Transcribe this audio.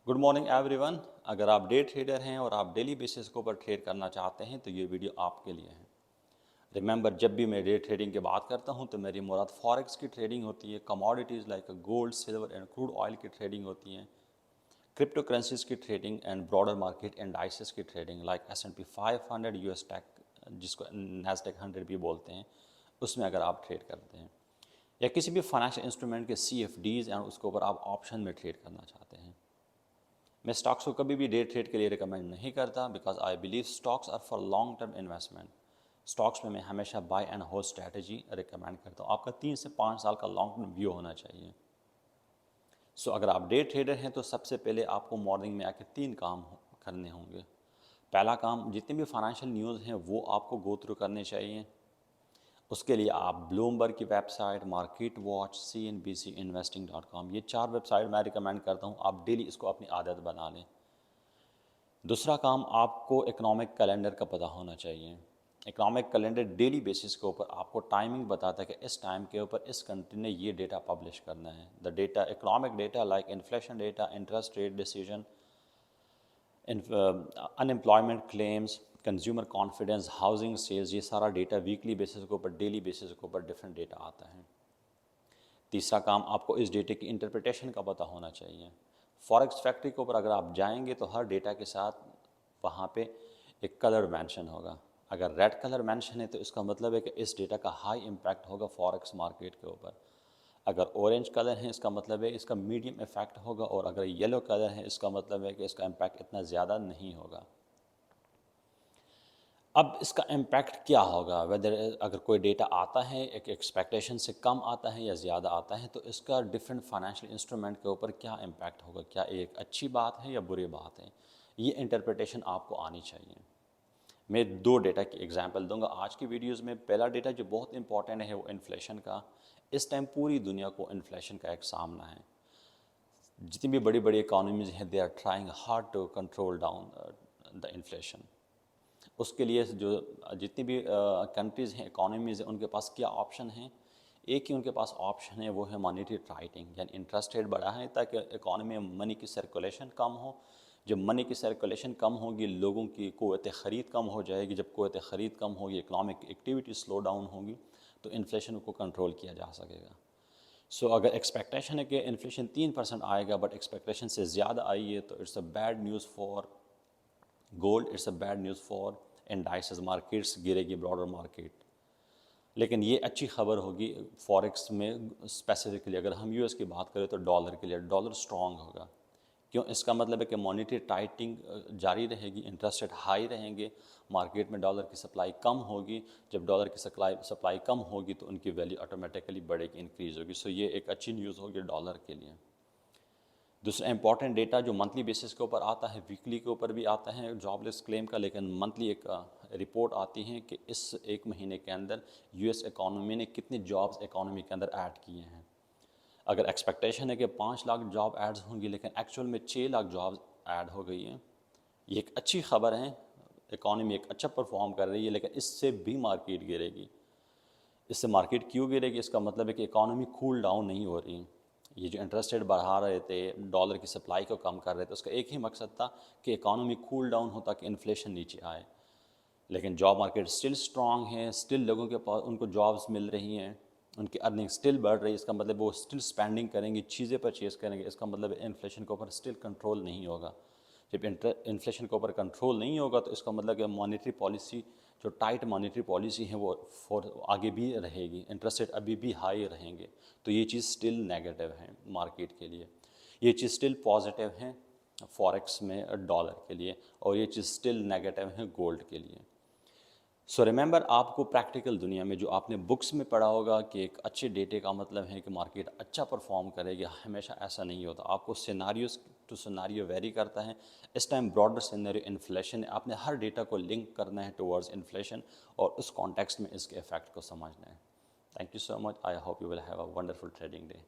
Good morning everyone. अगर आप day trader हैं और आप डेली बेसिस के ऊपर ट्रेड करना चाहते हैं तो ये वीडियो आपके लिए है। रिमेंबर, जब भी मैं डे ट्रेडिंग की बात करता हूँ तो मेरी मुराद फॉरेक्स की ट्रेडिंग होती है, commodities like gold, silver and crude oil की ट्रेडिंग होती है, क्रिप्टो करेंसीज की trading and broader market indices की trading like S&P 500, US tech जिसको नैस्डैक 100 भी बोलते हैं, उसमें अगर आप ट्रेड करते हैं, या किसी भी फाइनेंशियल इंस्ट्रूमेंट के CFDs एंड उसके ऊपर आप ऑप्शन में ट्रेड करना चाहते हैं। मैं स्टॉक्स को कभी भी डे ट्रेड के लिए रिकमेंड नहीं करता, because I believe stocks are for long term investment. Stocks में मैं हमेशा buy and hold strategy recommend करता हूँ। आपका 3 से 5 साल का लॉन्ग टर्म व्यू होना चाहिए। सो अगर आप डे ट्रेडर हैं तो सबसे पहले आपको मॉर्निंग में आके 3 काम करने होंगे। पहला काम, जितने भी फाइनेंशियल न्यूज़ हैं वो आपको गो थ्रू करने चाहिए। उसके लिए आप ब्लूमबर्ग की website, market watch, CNBC, investing.com, ये 4 वेबसाइट मैं रिकमेंड करता हूँ। आप डेली इसको अपनी आदत बना लें। दूसरा काम, आपको इकोनॉमिक कैलेंडर का पता होना चाहिए। इकोनॉमिक कैलेंडर डेली बेसिस के ऊपर आपको टाइमिंग बताता है कि इस टाइम के ऊपर इस कंट्री ने ये डेटा पब्लिश करना है। The data, economic data like inflation data, interest rate decision, unemployment claims, consumer confidence, housing sales, ये सारा डेटा वीकली बेसिस के ऊपर, डेली बेसिस के ऊपर डिफरेंट डेटा आता है। तीसरा काम, आपको इस डेटे की इंटरप्रिटेशन का पता होना चाहिए। फॉरेक्स फैक्ट्री के ऊपर अगर आप जाएंगे तो हर डेटा के साथ वहाँ पे एक कलर मेंशन होगा। अगर रेड कलर मेंशन है तो इसका मतलब है कि इस डेटा का हाई इम्पैक्ट होगा फॉरेक्स मार्केट के ऊपर। अगर ऑरेंज कलर है इसका मतलब है इसका मीडियम इफेक्ट होगा, और अगर येलो कलर है इसका मतलब है कि इसका इम्पैक्ट इतना ज़्यादा नहीं होगा। अब इसका इम्पैक्ट क्या होगा, वेदर अगर कोई डेटा आता है एक एक्सपेक्टेशन से कम आता है या ज़्यादा आता है, तो इसका डिफरेंट फाइनेंशियल इंस्ट्रूमेंट के ऊपर क्या इम्पैक्ट होगा, क्या एक अच्छी बात है या बुरी बात है, ये इंटरप्रिटेशन आपको आनी चाहिए। मैं 2 डेटा की एग्जांपल दूंगा आज की वीडियोस में। पहला डेटा जो बहुत इंपॉर्टेंट है वो इन्फ्लेशन का। इस टाइम पूरी दुनिया को इन्फ्लेशन का एक सामना है। जितनी भी बड़ी बड़ी इकॉनमीज हैं, they are trying hard to control down the inflation. उसके लिए जो जितनी भी कंट्रीज़ हैं, इकॉनमीज़ हैं, उनके पास क्या ऑप्शन हैं? एक ही उनके पास ऑप्शन है, वो है मॉनेटरी टाइटिंग, यानी इंटरेस्ट रेट बढ़ा है ताकि इकॉनमी में मनी की सर्कुलेशन कम हो। जब मनी की सर्कुलेशन कम होगी, लोगों की क़ुव्वत ख़रीद कम हो जाएगी। जब क़ुव्वत ख़रीद कम होगी, इकनॉमिक एक्टिविटी स्लो डाउन होगी, तो इन्फ्लेशन को कंट्रोल किया जा सकेगा। सो अगर एक्सपेक्टेशन है कि इन्फ्लेशन 3% आएगा, बट एक्सपेक्टेशन से ज़्यादा आई है, तो it's a bad news for gold, it's a bad news for indices, markets गिरेगी, ब्रॉडर मार्केट। लेकिन ये अच्छी खबर होगी फॉरेक्स में स्पेसिफिकली। अगर हम यूएस की बात करें तो डॉलर के लिए, डॉलर स्ट्रॉन्ग होगा। क्यों? इसका मतलब है कि मॉनेटरी टाइटिंग जारी रहेगी, इंटरेस्ट रेट हाई रहेंगे, मार्केट में डॉलर की सप्लाई कम होगी। जब डॉलर की सप्लाई कम होगी तो उनकी वैल्यू ऑटोमेटिकली बढ़ेगी, इंक्रीज़ होगी। सो ये एक अच्छी न्यूज़ होगी डॉलर के लिए। दूसरा इंपॉर्टेंट डेटा जो मंथली बेसिस के ऊपर आता है, वीकली के ऊपर भी आता है जॉबलेस क्लेम का, लेकिन मंथली एक रिपोर्ट आती है कि इस एक महीने के अंदर यूएस इकॉनमी ने कितने जॉब्स इकॉनमी के अंदर ऐड किए हैं। अगर एक्सपेक्टेशन है कि 5 लाख जॉब ऐड्स होंगी, लेकिन एक्चुअल में 6 लाख जॉब्स ऐड हो गई हैं। ये एक अच्छी खबर है, इकॉनमी एक अच्छा परफॉर्म कर रही है, लेकिन इससे भी मार्केट गिरेगी। इससे मार्केट क्यों गिरेगी? इसका मतलब है कि इकॉनमी कूल डाउन नहीं हो रही। ये जो इंटरेस्ट रेट बढ़ा रहे थे, डॉलर की सप्लाई को कम कर रहे थे, उसका एक ही मकसद था कि इकॉनमी कूल डाउन हो ताकि इन्फ्लेशन नीचे आए। लेकिन जॉब मार्केट स्टिल स्ट्रांग है, स्टिल लोगों के पास उनको जॉब्स मिल रही हैं, उनकी अर्निंग स्टिल बढ़ रही है। इसका मतलब वो स्टिल स्पेंडिंग करेंगे, चीज़ें परचेज़ करेंगे। इसका मतलब इन्फ्लेशन के ऊपर स्टिल कंट्रोल नहीं होगा। जब इन्फ्लेशन के ऊपर कंट्रोल नहीं होगा तो इसका मतलब कि मॉनेटरी पॉलिसी, जो टाइट मॉनेटरी पॉलिसी है, वो आगे भी रहेगी, इंटरेस्ट रेट अभी भी हाई रहेंगे। तो ये चीज़ स्टिल नेगेटिव है मार्केट के लिए, ये चीज़ स्टिल पॉजिटिव है फॉरेक्स में डॉलर के लिए, और ये चीज़ स्टिल नेगेटिव है गोल्ड के लिए। सो रिमेंबर, आपको प्रैक्टिकल दुनिया में जो आपने बुक्स में पढ़ा होगा कि एक अच्छे डेटे का मतलब है कि मार्केट अच्छा परफॉर्म करेगी, हमेशा ऐसा नहीं होता। आपको सिनारियोस टू सिनारियो वेरी करता है। इस टाइम ब्रॉडर सिनेरियो इन्फ्लेशन है, आपने हर डेटा को लिंक करना है टुवर्ड्स इन्फ्लेशन, और उस कॉन्टेक्स्ट में इसके इफेक्ट को समझना है। Thank you so much. I hope you will have a wonderful trading day.